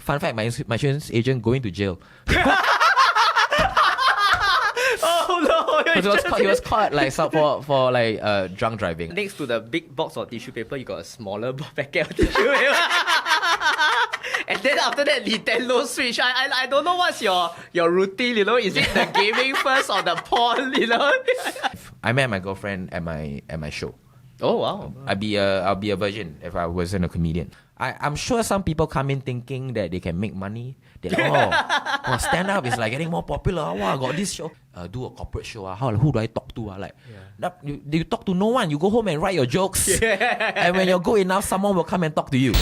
Fun fact, my insurance agent going to jail. Oh no! He was caught like for like drunk driving. Next to the big box of tissue paper, you got a smaller packet of tissue paper. And then after that, Nintendo Switch. I don't know what's your routine, Is it the gaming first or the porn, I met my girlfriend at my show. Oh wow. I'll be a virgin if I wasn't a comedian. I'm sure some people come in thinking that they can make money. They're like, stand-up is like getting more popular. Wow, got this show. Do a corporate show. Who do I talk to? You talk to no one. You go home and write your jokes. And when you're good enough, someone will come and talk to you.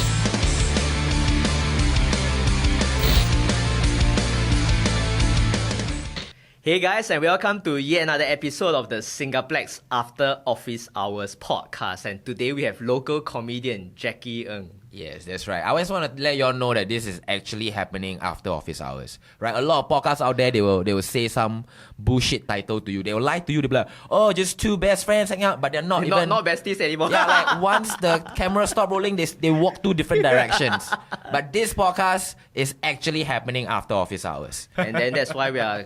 Hey guys, and welcome to yet another episode of the Singaplex After Office Hours podcast. And today we have local comedian Jacky Ng. Yes, that's right. I always want to let y'all know that this is actually happening after office hours, right? A lot of podcasts out there, they will say some bullshit title to you. They will lie to you. They'll be like, oh, just two best friends hang out, but they're not besties anymore. Yeah, like once the camera stop rolling, they walk two different directions. But this podcast is actually happening after office hours. And then that's why we are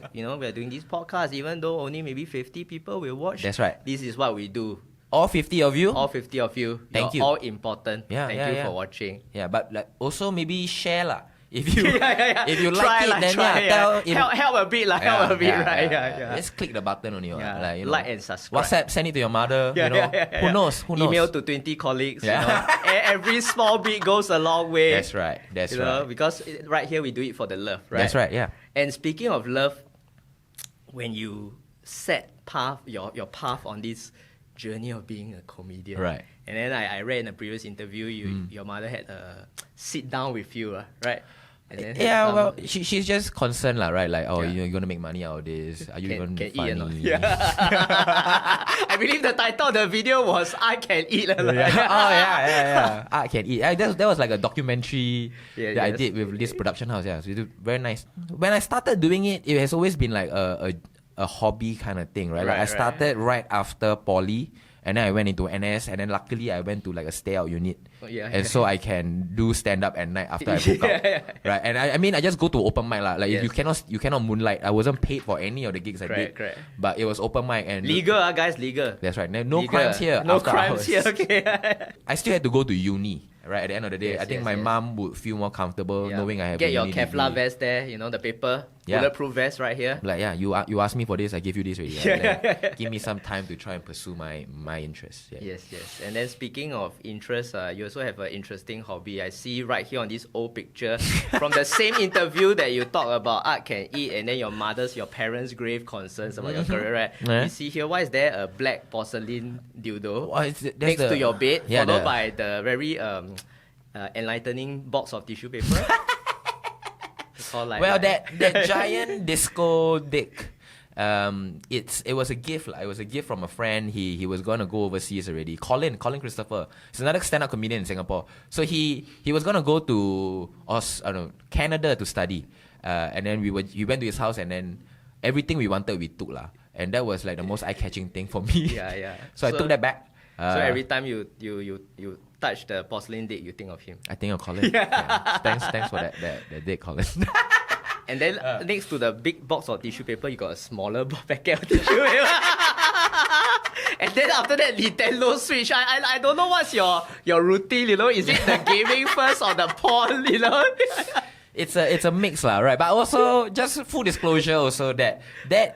doing this podcast, even though only maybe 50 people will watch. That's right. This is what we do. All 50 of you? All 50 of you. Thank You're you. all important. Thank you for watching. Yeah, but like also maybe share lah. If you if you try like it, then help a bit lah. Help a bit, right? Yeah. Just click the button only. Like and subscribe. WhatsApp, send it to your mother. Who knows? Email to 20 colleagues. Every small bit goes a long way. That's right. That's right. Because right here we do it for the love, right? That's right. Yeah. And speaking of love, when you set your path on this journey of being a comedian, right? And then I read in a previous interview, your mother had a sit down with you, right? And then she's just concerned lah, right? Like, you're gonna make money out of this. Are you even funny? Eat or not? Yeah. I believe the title of the video was "I Can Eat." I Can Eat. That was like a documentary that I did with this production house. Yeah, so it was very nice. When I started doing it, it has always been like a hobby kind of thing, right? Like I started right after poly, and then I went into NS, and then luckily I went to like a stay out unit, and so I can do stand up at night after I woke up, right? And I mean I just go to open mic lah. Like you cannot moonlight. I wasn't paid for any of the gigs I did, but it was open mic and legal, guys, legal. That's right. No crimes here. No crimes here. Okay. I still had to go to uni. Right, at the end of the day, I think my mom would feel more comfortable knowing I have Get your uni Kevlar degree. vest there, the paper, bulletproof vest right here. Like, you asked me for this, I give you this already. Like, give me some time to try and pursue my interests. Yeah. Yes. And then speaking of interests, you also have an interesting hobby. I see right here on this old picture from the same interview that you talk about Art Can Eat, and then your parents' grave concerns about your career, right? Yeah. You see here, why is there a black porcelain dildo Next to your bed, followed by the very enlightening box of tissue paper? That giant disco dick. It was a gift. It was a gift from a friend. He was gonna go overseas already. Colin Christopher. He's another stand-up comedian in Singapore. So he was gonna go to Canada to study. And then we went to his house, and then everything we wanted we took lah. And that was like the most eye-catching thing for me. Yeah. So I took that back. So every time you touch the porcelain dick, you think of him. I think of Colin. Yeah. Thanks for that dick, Colin. And then next to the big box of tissue paper, you got a smaller packet of tissue paper. And then after that, Nintendo Switch. I don't know what's your routine, Is it the gaming first or the porn, It's a mix lah, right? But also just full disclosure also that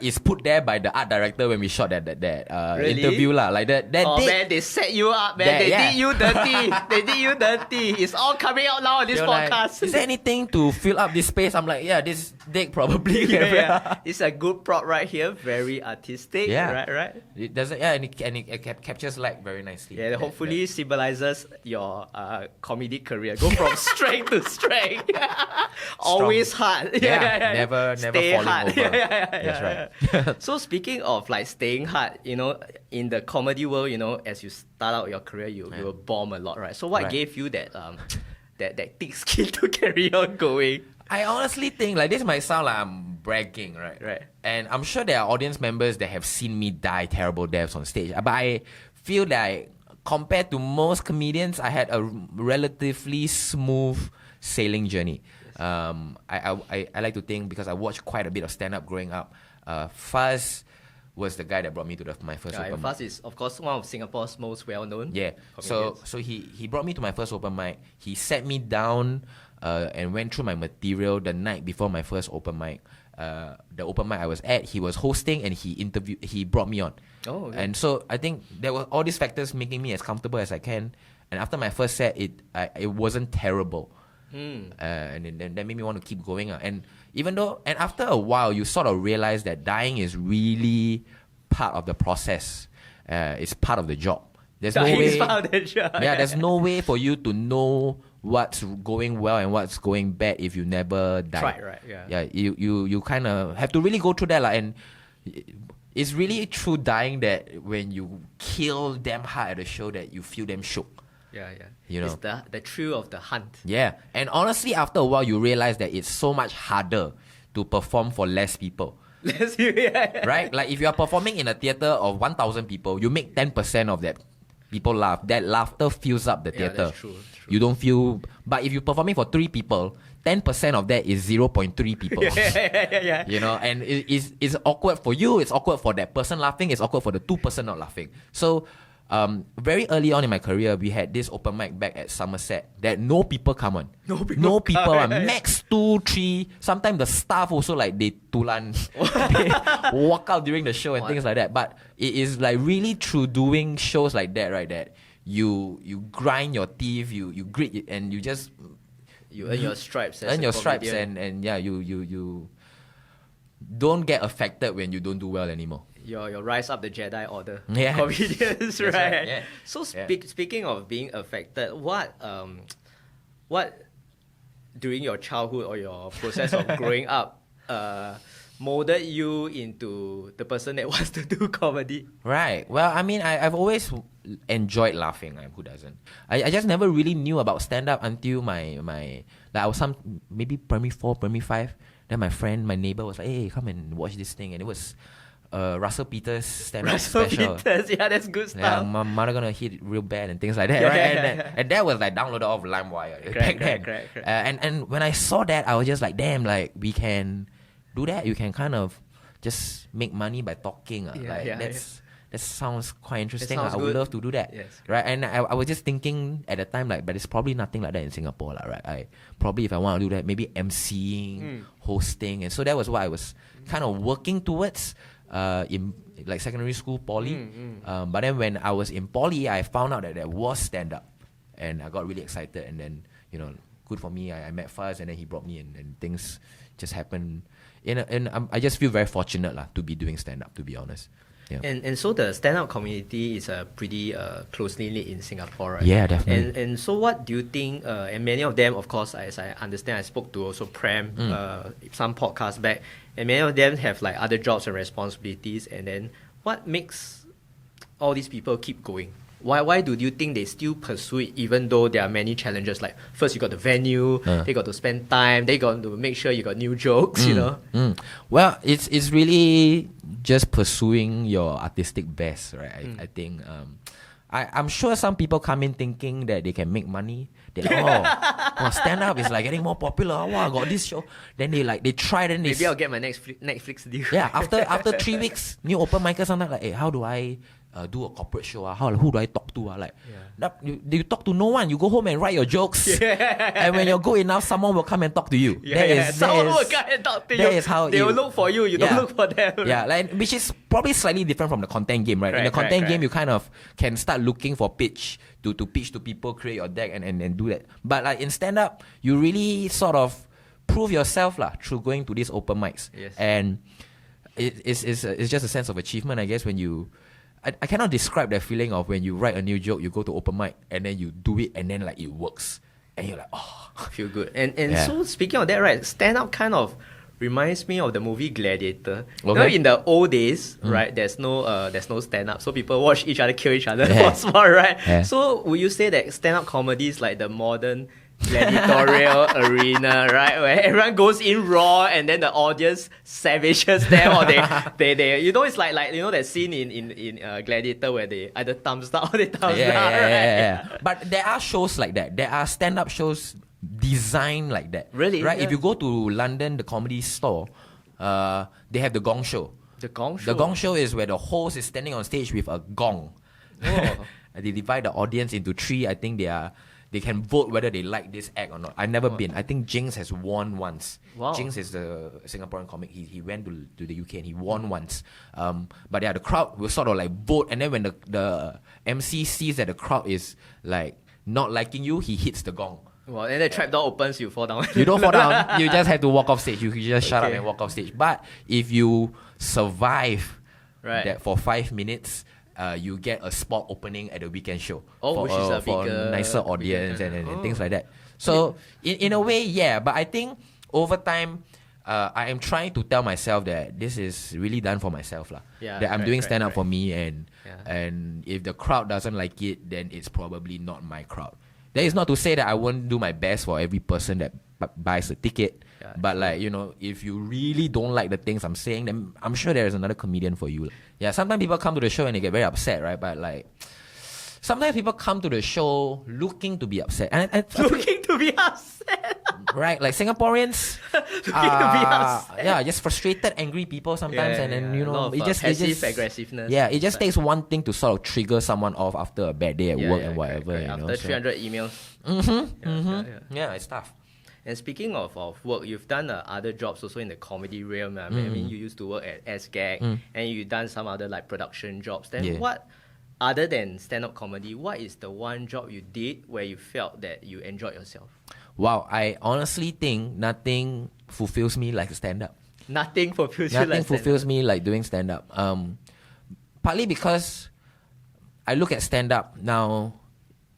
is put there by the art director when we shot that really? interview lah. Like that man, they set you up, man. They did you dirty. They did you dirty. It's all coming out now on this podcast. Like, is there anything to fill up this space? I'm like, this dick probably. It's a good prop right here. Very artistic. Yeah. Right. It doesn't. Yeah, and it captures light very nicely. Yeah. Hopefully symbolizes your comedic career. Go from strength to strength. Always hard. Never Stay falling hard. over. That's right. So speaking of like staying hard, in the comedy world, as you start out your career, you will bomb a lot, right? So what gave you that thick skin to carry on going? I honestly think like this might sound like I'm bragging, right? Right. And I'm sure there are audience members that have seen me die terrible deaths on stage. But I feel that compared to most comedians, I had a relatively smooth sailing journey. I like to think, because I watched quite a bit of stand-up growing up. Fuzz was the guy that brought me to my first open mic. Fuzz is, of course, one of Singapore's most well-known. Yeah. So he brought me to my first open mic. He sat me down and went through my material the night before my first open mic. The open mic I was at, he was hosting, and he brought me on. Oh, okay. And so I think there were all these factors making me as comfortable as I can. And after my first set, it wasn't terrible. And then that made me want to keep going. And after a while, you sort of realize that dying is really part of the process. It's part of the job. There's no way. Part of the job. Yeah, there's no way for you to know what's going well and what's going bad if you never die. Right. Yeah. Yeah, you kind of have to really go through that, and it's really through dying that when you kill them hard at a show that you feel them shook. Yeah. You know? It's the thrill of the hunt. Yeah, and honestly, after a while, you realize that it's so much harder to perform for less people. Right? Like if you are performing in a theater of 1,000 people, you make 10% of that people laugh. That laughter fills up the theater. That's true. You don't feel. But if you're performing for 3 people, 10% of that is 0.3 people. Yeah. You know, and it's awkward for you. It's awkward for that person laughing. It's awkward for the 2% not laughing. So, very early on in my career, we had this open mic back at Somerset that no people come on. No people on. Max 2, 3. Sometimes the staff also like they tulan, they walk out during the show and things like that. But it is like really through doing shows like that, right? That you grind your teeth, you grit it, and you just you earn your stripes. And yeah, you don't get affected when you don't do well anymore. Your rise up the Jedi Order That's comedians, right? right, yeah. So speaking of being affected, what during your childhood or your process of growing up molded you into the person that wants to do comedy? Right. Well, I mean, I've always enjoyed laughing. Who doesn't? I just never really knew about stand-up until my like I was maybe primary 4, primary 5. Then my neighbor was like, "Hey, come and watch this thing," and it was Russell Peters stand-up special. Peters, yeah, that's good stuff. Yeah, my mother gonna hit it real bad and things like that, right? And that was like downloaded off LimeWire back then. Correct. And when I saw that, I was just like, damn, like we can do that. You can kind of just make money by talking. That sounds quite interesting. I would love to do that. Yes. Right? And I was just thinking at the time, like, but it's probably nothing like that in Singapore, right? If I want to do that, maybe emceeing, hosting. And so that was what I was kind of working towards in like secondary school, poly. But then when I was in poly, I found out that there was stand-up. And I got really excited. And then, good for me, I met Fuzz, and then he brought me in, and things just happened. And I just feel very fortunate to be doing stand-up, to be honest. Yeah. And so the stand-up community is pretty closely knit in Singapore, right? Yeah, definitely. And so what do you think, and many of them, of course, as I understand, I spoke to also Prem, some podcasts back, and many of them have like other jobs and responsibilities, and then what makes all these people keep going? Why do you think they still pursue it even though there are many challenges? Like first you got the venue, they got to spend time, they got to make sure you got new jokes, Well, it's really just pursuing your artistic best, right? I think I'm sure some people come in thinking that they can make money. They're like, stand-up is like getting more popular. I got this show. Then they try, then maybe I'll get my next Netflix deal. Yeah, after 3 weeks, new open micers, sometimes like, hey, how do I do a corporate show? Who do I talk to? You talk to no one. You go home and write your jokes. And when you're good enough, someone will come and talk to you. Someone will come and talk to you. That is how they will look for you. You don't look for them. Yeah, which is probably slightly different from the content game, right? In the content game, you kind of can start looking for pitch to pitch to people, create your deck, and do that. But like in stand-up, you really sort of prove yourself through going to these open mics. Yes. And it's just a sense of achievement, I guess, when you... I cannot describe that feeling of when you write a new joke, you go to open mic, and then you do it, and then like it works. And you're like, oh. Feel good. And so speaking of that, right, stand-up kind of reminds me of the movie Gladiator. Okay. In the old days, right, there's no stand-up. So people watch each other kill each other once more, right? Yeah. So would you say that stand-up comedy is like the modern gladiatorial arena, right? Where everyone goes in raw and then the audience savages them, or they it's like that scene in Gladiator where they either thumbs down or they thumbs down, right? But there are shows like that. There are stand-up shows designed like that. Really? Right? Yeah. If you go to London, the Comedy Store, they have the Gong Show. The Gong Show? The Gong Show is where the host is standing on stage with a gong. Oh. They divide the audience into three. I think they can vote whether they like this act or not. I've never been. I think Jinx has won once. Wow. Jinx is the Singaporean comic. He went to the UK and he won once. But yeah, the crowd will sort of like vote, and then when the MC sees that the crowd is like not liking you, he hits the gong. Well, and the trapdoor opens, you fall down. You don't fall down. You just have to walk off stage. You just shut up Okay. and walk off stage. But if you survive Right. that for 5 minutes, you get a spot opening at the weekend show. Oh, which is a for bigger- nicer audience bigger- and things like that. So in a way, yeah. But I think over time, I am trying to tell myself that this is really done for myself, lah. Yeah, that I'm correct, doing correct, stand up correct. for me, and Yeah. and if the crowd doesn't like it, then it's probably not my crowd. That is not to say that I won't do my best for every person that buys a ticket. Yeah, But like, you know, if you really don't like the things I'm saying, then I'm sure there is another comedian for you. Yeah, sometimes people come to the show and they get very upset, right? But like, sometimes people come to the show looking to be upset. And I feel- Looking to be upset. right, like Singaporeans, Looking to be upset. yeah, just frustrated, angry people sometimes, and then you a lot know, of, it just passive aggressiveness. Yeah, it just takes one thing to sort of trigger someone off after a bad day at work and correct, whatever. correct. You know, After so- 300 emails. Yeah, it's tough. And speaking of work, you've done other jobs also in the comedy realm. I mean, you used to work at SGAG, and you've done some other like production jobs. Then Yeah. what, other than stand-up comedy, what is the one job you did where you felt that you enjoyed yourself? Wow, I honestly think nothing fulfills me like stand-up. Nothing fulfills you Nothing like fulfills me like doing stand-up. Partly because I look at stand-up now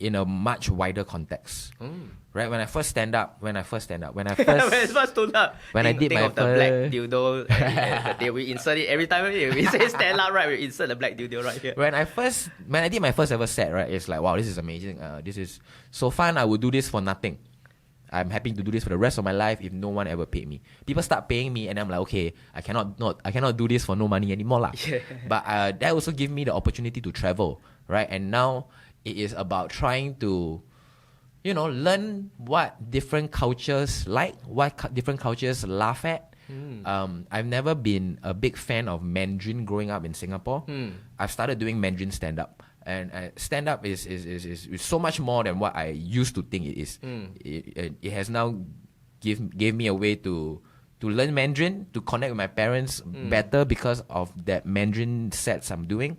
in a much wider context. Right? When I first stand up, when I first when it's first stood up, When I think, did think my of the black first- dildo, we insert it every time we say stand up, right? We insert the black dildo right here. when I did my first ever set, right, it's like, wow, this is amazing. This is so fun. I would do this for nothing. I'm happy to do this for the rest of my life if no one ever paid me. People start paying me and I'm like, okay, I cannot do this for no money anymore, lah. Yeah. But that also give me the opportunity to travel, right? And now it is about trying to, you know, learn what different cultures like, what different cultures laugh at. I've never been a big fan of Mandarin growing up in Singapore. I've started doing Mandarin stand-up. And stand-up is so much more than what I used to think it is. It has now gave me a way to learn Mandarin, to connect with my parents better because of that Mandarin sets I'm doing.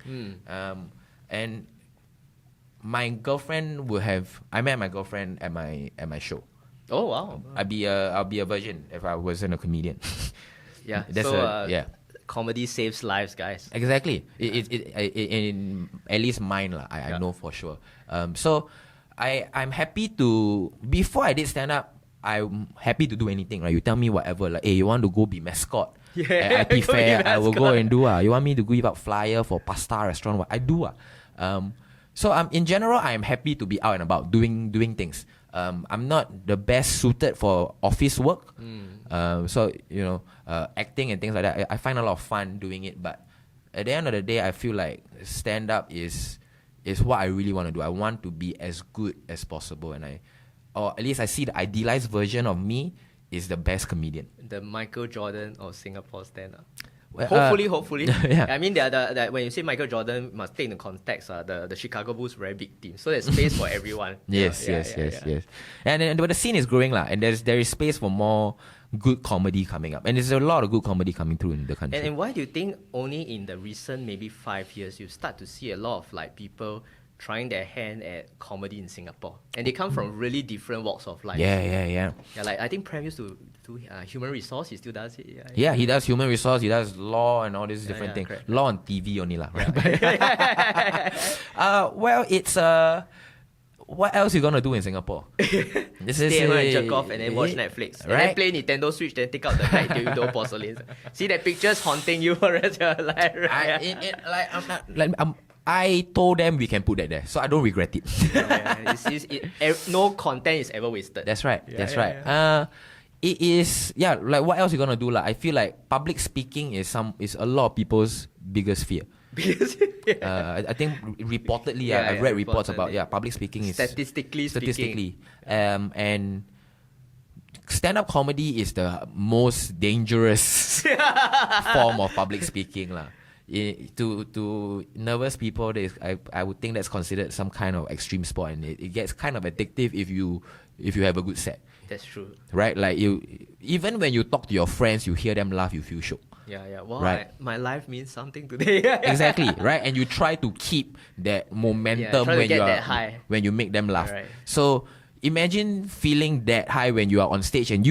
And my girlfriend I met my girlfriend at my show. Oh wow! I'll be a virgin if I wasn't a comedian. Yeah, That's so comedy saves lives, guys. Exactly. It in at least mine lah. I know for sure. So I'm happy to, before I did stand up, I'm happy to do anything. Right? You tell me whatever. Like, hey, you want to go be mascot? Yeah, at IP go be Fair, I will go mascot. and do. You want me to give out flyer for pasta restaurant? What I do. So in general, I'm happy to be out and about doing things. I'm not the best suited for office work. So, you know, acting and things like that, I find a lot of fun doing it. But at the end of the day, I feel like stand-up is what I really want to do. I want to be as good as possible. Or at least I see the idealized version of me is the best comedian. The Michael Jordan of Singapore stand-up. Well, Hopefully. yeah. I mean, when you say Michael Jordan, you must take into context the Chicago Bulls very big team, so there's space for everyone. Yes. And then, but the scene is growing lah, and there is space for more good comedy coming up, and there's a lot of good comedy coming through in the country. And why do you think only in the recent maybe 5 years you start to see a lot of like people trying their hand at comedy in Singapore, and they come from really different walks of life? Yeah. Yeah, like I think Prem used to do human resource. He still does it. Yeah, he does human resource, he does law and all these different things. correct. Law on TV only lah. Well, it's what else you gonna do in Singapore? This Stay at home and jerk off and then watch Netflix. And then Right? play Nintendo Switch, then take out the black dildo porcelain. See that picture's haunting you for the rest of your life, right? I told them we can put that there, so I don't regret it. No content is ever wasted. That's right. It is, like what else you gonna do? Like, I feel like public speaking is a lot of people's biggest fear. Because I think reportedly, I've read reports about reportedly. public speaking is statistically speaking. and stand-up comedy is the most dangerous form of public speaking lah. To nervous people, I would think that's considered some kind of extreme sport, and it gets kind of addictive if you have a good set. That's true. Right? Like even when you talk to your friends, you hear them laugh, you feel shook. Yeah. Well, right. My life means something today. Exactly, right? And you try to keep that momentum when you make them laugh. Right. So imagine feeling that high when you are on stage and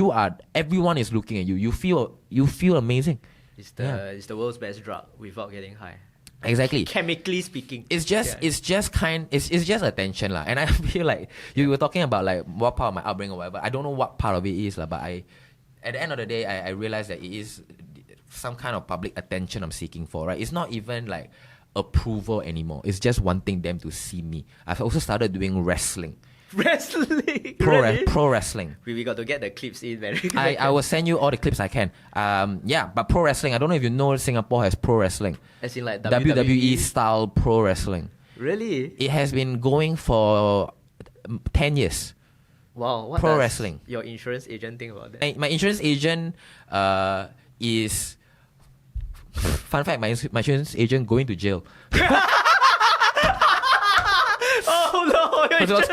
everyone is looking at you. You feel amazing. It's the world's best drug without getting high. Exactly. Chemically speaking. It's just attention lah. And I feel like you were talking about like what part of my upbringing or whatever. I don't know what part of it is lah, but at the end of the day I realized that it is some kind of public attention I'm seeking for, right? It's not even like approval anymore. It's just wanting them to see me. I've also started doing wrestling. Wrestling? Pro wrestling. We got to get the clips in very I will send you all the clips I can. But pro wrestling, I don't know if you know Singapore has pro wrestling. As in like WWE style pro wrestling. Really? It has been going for 10 years. Wow. What pro does wrestling. Your insurance agent think about that? My insurance agent is... Fun fact, my insurance agent going to jail. Oh no!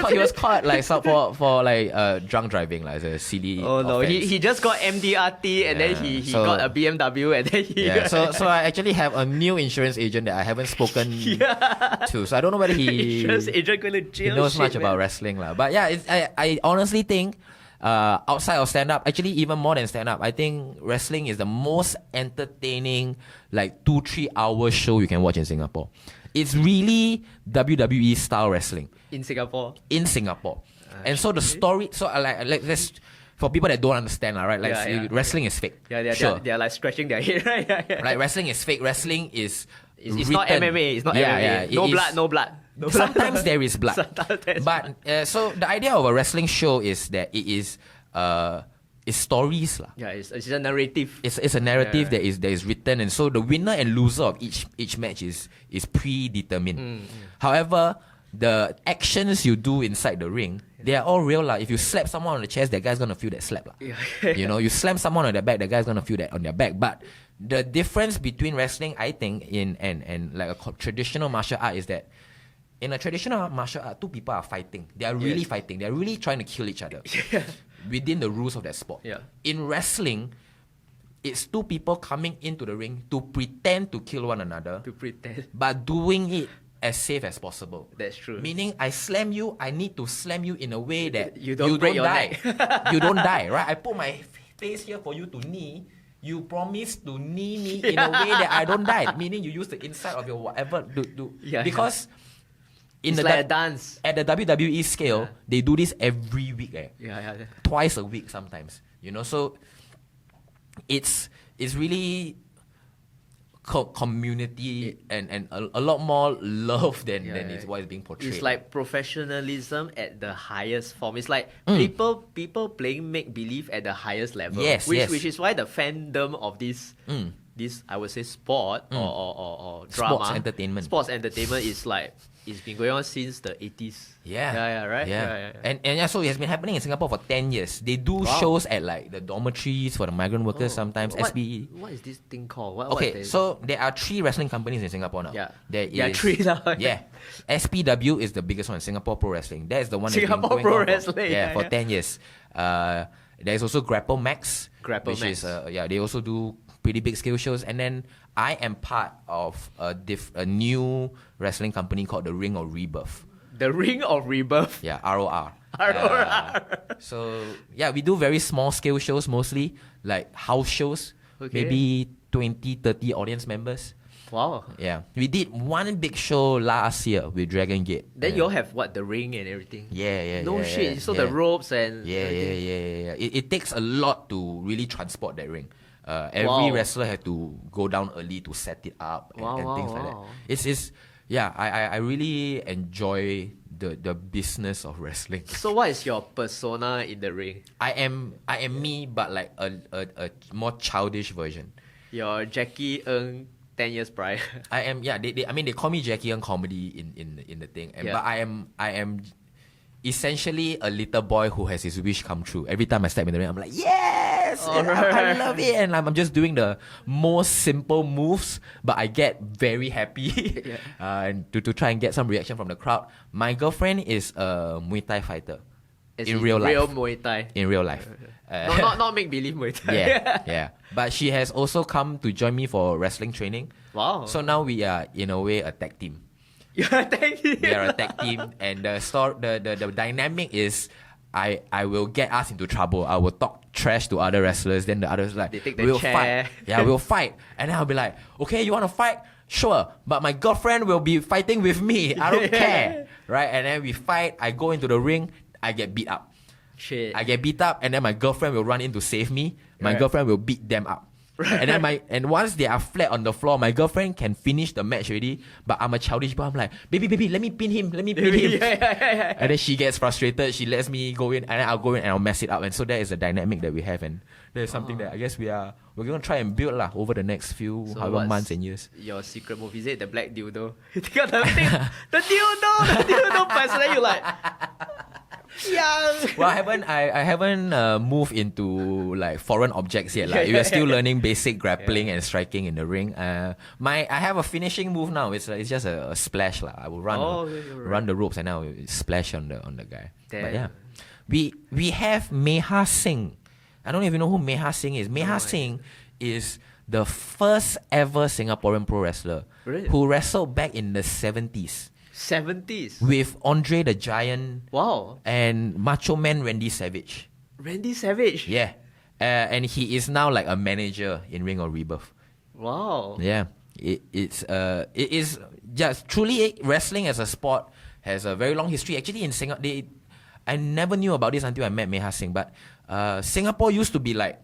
He was caught like for like drunk driving, like a silly. Oh no! Offense. He just got MDRT and then he got a BMW and then he. Yeah. So I actually have a new insurance agent that I haven't spoken to. So I don't know whether insurance agent going to jail. He knows much about wrestling lah. But yeah, I honestly think. Outside of stand-up, actually even more than stand-up, I think wrestling is the most entertaining, like 2-3 hour show you can watch in Singapore. It's really WWE style wrestling. In Singapore? In Singapore. And so the story, so like this, for people that don't understand, right? Like wrestling is fake. Yeah, they're like scratching their head, right? Like wrestling is fake. Wrestling is it's not MMA. It's not MMA. No blood. Sometimes there is blood. But so the idea of a wrestling show is that it is stories lah. Yeah, it's a narrative. It's a narrative that is written, and so the winner and loser of each match is predetermined. However, the actions you do inside the ring, they are all real lah. If you slap someone on the chest, that guy's gonna feel that slap lah. You know, you slam someone on their back, the guy's gonna feel that on their back. But the difference between wrestling, I think, and like a traditional martial art is that in a traditional martial art, two people are fighting. They are really fighting. They are really trying to kill each other within the rules of that sport. Yeah. In wrestling, it's two people coming into the ring to pretend to kill one another. To pretend. But doing it as safe as possible. That's true. Meaning, I slam you, I need to slam you in a way that you don't die. You don't die, right? I put my face here for you to knee. You promise to knee me in a way that I don't die. Meaning, you use the inside of your whatever because it's like a dance. At the WWE scale, they do this every week. Twice a week sometimes. You know, so it's really community and a lot more love than is what is being portrayed. It's like professionalism at the highest form. It's like people playing make believe at the highest level. Which is why the fandom of this I would say sport or drama, sports entertainment is like it's been going on since the 80s. Right? And so it has been happening in Singapore for 10 years. They do shows at like the dormitories for the migrant workers sometimes, SBE. What is this thing called? So there are 3 wrestling companies in Singapore now. There is 3 now. SPW is the biggest one, Singapore Pro Wrestling. That is the one that's Singapore been going Pro on Wrestling. for 10 years. There's also Grapple Max. Grapple Max. They also do pretty big scale shows. And then I am part of a new wrestling company called The Ring of Rebirth. The Ring of Rebirth? Yeah, ROR. ROR. So, we do very small scale shows mostly, like house shows. Maybe 20, 30 audience members. Wow. Yeah. We did one big show last year with Dragon Gate. Then you all have what, the ring and everything? No shit. So the ropes and everything. It takes a lot to really transport that ring. Every wrestler had to go down early to set it up and things like that. I really enjoy the business of wrestling. So what is your persona in the ring? I am me, but like a more childish version. Your Jacky Ng 10 years prior. I am they call me Jacky Ng Comedy in the thing. But I am essentially a little boy who has his wish come true. Every time I step in the ring, I'm like, yes! And I love it. And I'm just doing the most simple moves, but I get very happy and to try and get some reaction from the crowd. My girlfriend is a Muay Thai fighter. In real life. Real Muay Thai. In real life. Not make-believe Muay Thai. Yeah. But she has also come to join me for wrestling training. Wow. So now we are, in a way, a tag team. You're a tag team? We are a tag team. And the dynamic is, I will get us into trouble. I will talk trash to other wrestlers. Then the others like, they take the we'll chair. fight. Yeah, we'll fight. And then I'll be like, okay, you want to fight? Sure. But my girlfriend will be fighting with me. I don't care. Right? And then we fight. I go into the ring. I get beat up. Shit. I get beat up, and then my girlfriend will run in to save me. My girlfriend will beat them up. And then once they are flat on the floor, my girlfriend can finish the match already. But I'm a childish boy. I'm like, baby, let me pin him. Yeah. And then she gets frustrated. She lets me go in, and then I'll go in and I'll mess it up. And so that is the dynamic that we have, and there's something that I guess we're gonna try and build over the next few months and years. Your secret move, is it the black dildo? You take out the thing, the dildo first, and then you like. Yeah. Well, I haven't moved into like foreign objects yet. Like we're still learning basic grappling and striking in the ring. I have a finishing move now. It's just a splash lah. I will run the ropes and I will splash on the guy. Damn. But yeah, we have Meha Singh. I don't even know who Meha Singh is. Meha Singh is the first ever Singaporean pro wrestler who wrestled back in the 70s. 70s with Andre the Giant. Wow. And Macho Man Randy Savage. Randy Savage? Yeah. And he is now like a manager in Ring of Rebirth. Wow. Yeah. It is just truly wrestling as a sport has a very long history. Actually in Singapore, I never knew about this until I met Meha Singh. But Singapore used to be like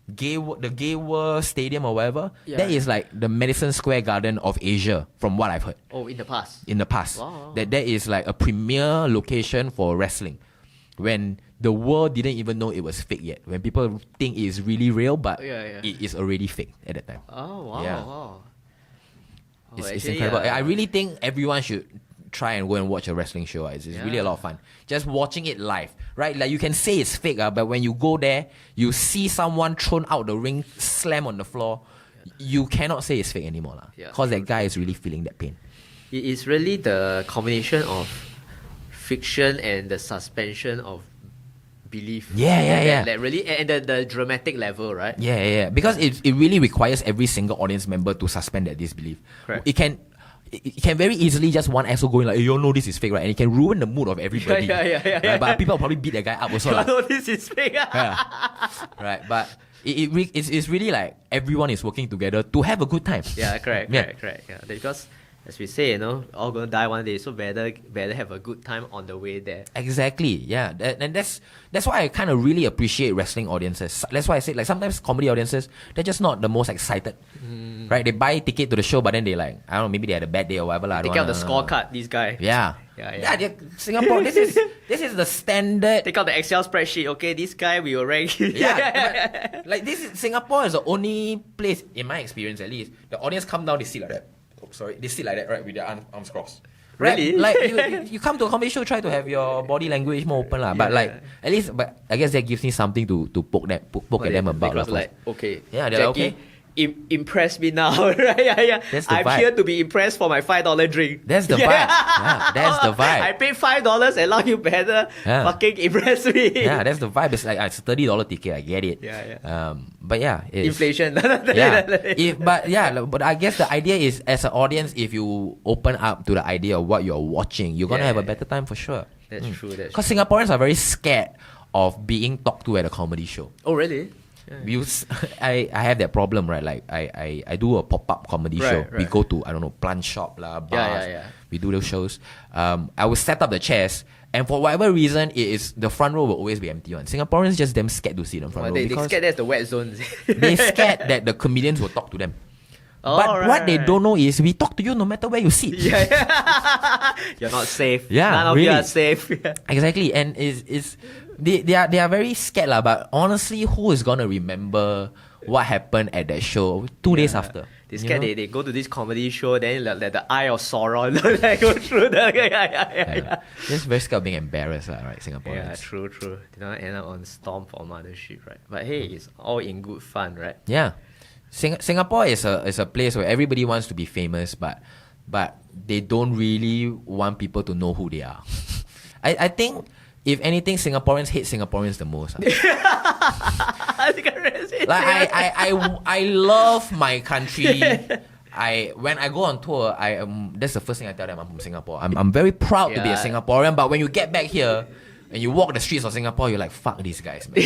the Gay World Stadium or whatever. Yeah. That is like the Madison Square Garden of Asia, from what I've heard. Oh, in the past? In the past. Wow. That is like a premier location for wrestling. When the world didn't even know it was fake yet. When people think it's really real, but it is already fake at that time. Oh, wow. Yeah. Wow. It's incredible. I really think everyone should try and go and watch a wrestling show. It's really a lot of fun. Just watching it live, right? Like you can say it's fake, but when you go there, you see someone thrown out the ring, slam on the floor, you cannot say it's fake anymore. Because that guy is really feeling that pain. It is really the combination of fiction and the suspension of belief. Yeah. That really, and the dramatic level, right? Yeah. Because it really requires every single audience member to suspend that disbelief. Correct. It can very easily just one asshole going like, hey, you all know this is fake, right? And it can ruin the mood of everybody. Yeah. But people will probably beat that guy up also. You know this is fake. Right, but it's really like everyone is working together to have a good time. Yeah, correct. Yeah, because as we say, all gonna die one day, so better have a good time on the way there. Exactly, yeah. And that's why I kind of really appreciate wrestling audiences. That's why I say, like, sometimes comedy audiences, they're just not the most excited. Right? They buy ticket to the show, but then they like, I don't know, maybe they had a bad day or whatever. Take out the scorecard, this guy. Yeah, Singapore, this is the standard. Take out the Excel spreadsheet, okay, this guy we will rank. But, like, Singapore is the only place, in my experience at least, the audience come down, they sit like that. They sit like that, right, with their arms crossed. Really? Right? Like you come to a comedy show, try to have your body language more open, but like at least, I guess that gives me something to poke at them about. Like, okay, yeah, they're Jacky, like, okay. Impress me now, right? Yeah. That's the I'm vibe. here to be impressed for my $5 drink. That's the vibe. Yeah, that's the vibe. I paid $5 and now you better fucking impress me. Yeah, that's the vibe. It's like it's a $30 ticket. I get it. Yeah. But yeah, inflation. But I guess the idea is, as an audience, if you open up to the idea of what you're watching, you're gonna have a better time for sure. That's true. Because Singaporeans are very scared of being talked to at a comedy show. Oh, really? I have that problem, right? Like I do a pop-up comedy show. Right. We go to, I don't know, plant shop bars. Yeah. We do those shows. I will set up the chairs, and for whatever reason, the front row will always be empty. Singaporeans just damn scared to sit in front row. They scared that's the wet zone. They scared that the comedians will talk to them. But what they don't know is we talk to you no matter where you sit. Yeah. You're not safe. Yeah, None of really. you are safe. Exactly, and it's they are very scared lah. But honestly, who is gonna remember what happened at that show 2 days after? They scared they go to this comedy show, then let the eye of Sauron like, go through the Just very scared of being embarrassed, right? Singaporeans. Yeah, true. They don't end up on Storm for Mothership, right? But hey, it's all in good fun, right? Yeah. Singapore is a place where everybody wants to be famous, but they don't really want people to know who they are. I think if anything, Singaporeans hate Singaporeans the most. I love my country. When I go on tour, that's the first thing I tell them. I'm from Singapore. I'm very proud to be a Singaporean. But when you get back here and you walk the streets of Singapore, you're like, fuck these guys, man.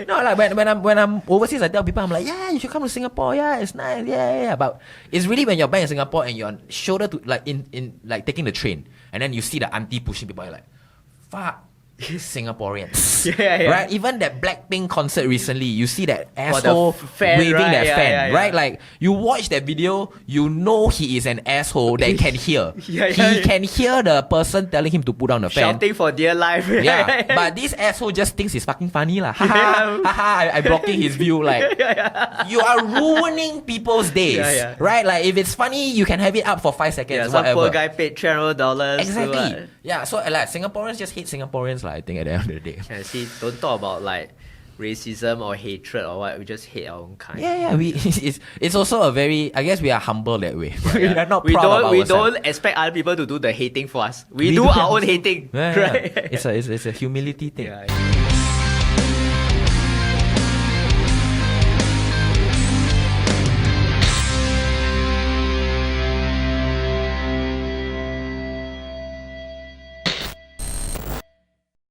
No, like when I'm overseas, I tell people, I'm like, yeah, you should come to Singapore. Yeah, it's nice. Yeah. But it's really when you're back in Singapore and you're on shoulder to like in like taking the train, and then you see the auntie pushing people, you're like, fuck. Singaporeans. Right? Even that Blackpink concert recently, you see that asshole waving that fan, right? Like, you watch that video, you know he is an asshole that can hear. He can hear the person telling him to put down the fan. Shouting for dear life. But this asshole just thinks it's fucking funny lah. I'm blocking his view. Like, you are ruining people's days, right? Like, if it's funny, you can have it up for 5 seconds, some whatever. poor guy paid $300. Exactly. Yeah, so like, Singaporeans just hate Singaporeans, I think, at the end of the day. Yeah, see, don't talk about like racism or hatred or what. We just hate our own kind. It's also a very, I guess we are humble that way. We are not proud of ourselves. We don't expect other people to do the hating for us. We do our own hating. Right? It's a humility thing.